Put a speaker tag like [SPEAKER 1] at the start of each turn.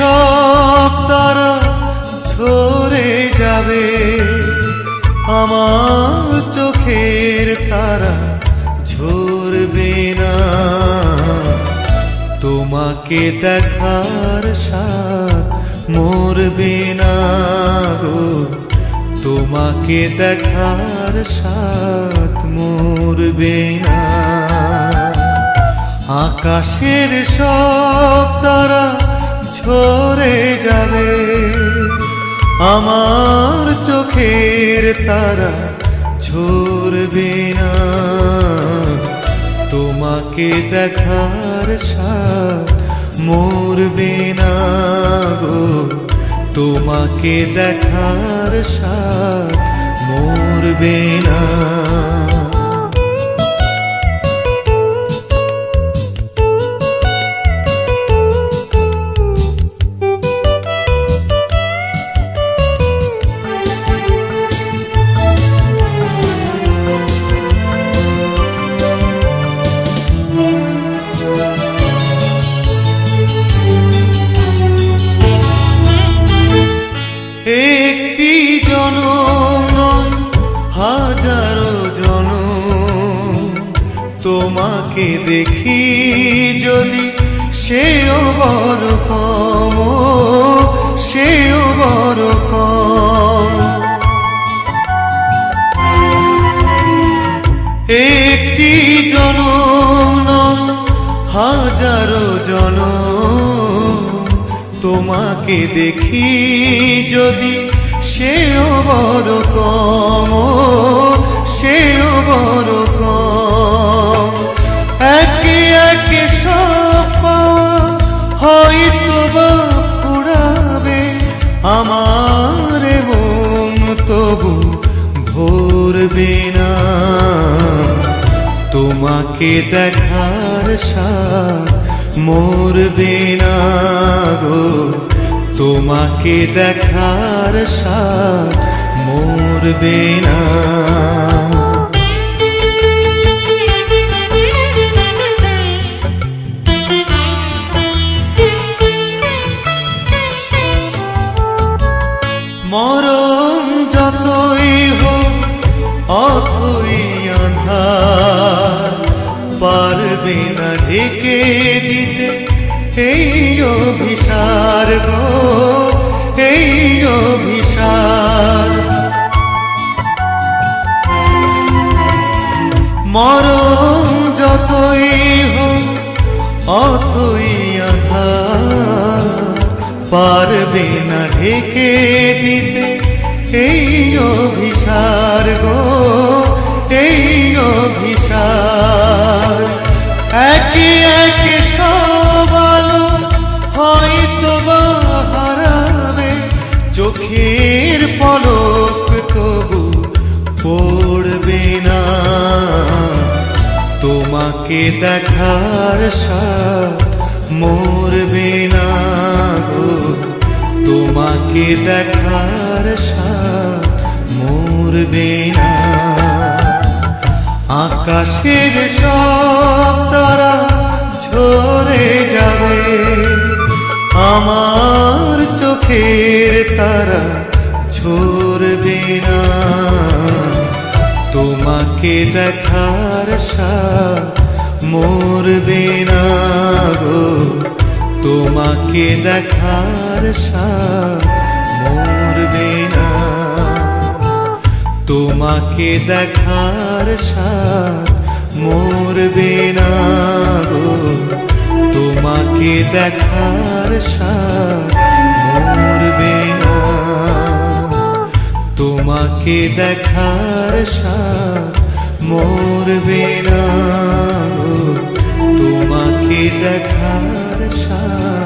[SPEAKER 1] সব তারা ঝরে যাবে, আমার চোখের তারা ঝরবে না। তোমাকে দেখার স্বাদ মরবে না গো, তোমাকে দেখার স্বাদ মরবে না। আকাশের সব তারা ঝরে যাবে, আমার চোখের তারা ঝরবে না। তোমাকে দেখার স্বাদ মরবে না গো, তোমাকে দেখার স্বাদ মরবে না। একটি জনম নয় হাজারো জনম, তোমাকে দেখি যদি সেও বড় কম, সেও বড় কম। একটি জনম নয় হাজারো জনম, তোমাকে দেখি যদি সেও বড় কম, সেও বড় কম। একে একে সব পাওয়া হয়তো বা পুরাবে, আমার মন তবু ভরবে না। তোমাকে দেখার স্বাদ মরবে না গো, তোমাকে দেখার স্বাদ মরবে না। মরণ যতই হোক অথই আঁধার, পারবে না ঢেকে দিতে এই অভিসার গো, এই অভিসার। মরণ যতই হোক অথই আঁধার, পারবে না ঢেকে দিতে এই অভিসার গো, এই অভিসার। একে একে সব আলো হয়তো বা হারাবে, চোখের পলক তবু পড়বে না। তোমাকে দেখার স্বাদ মরবে না গো, তোমাকে দেখার স্বাদ মরবে না। আকাশের সব তারা ঝরে যাবে, আমার চোখের তারা ঝরবে না। তোমাকে দেখার স্বাদ মরবে না গো, তোমাকে দেখার স্বাদ মরবে না। তোমাকে দেখার স্বাদ মরবে না গো, তোমাকে দেখার স্বাদ মরবে না। তোমাকে দেখার স্বাদ মরবে না গো, তোমাকে দেখার স্বাদ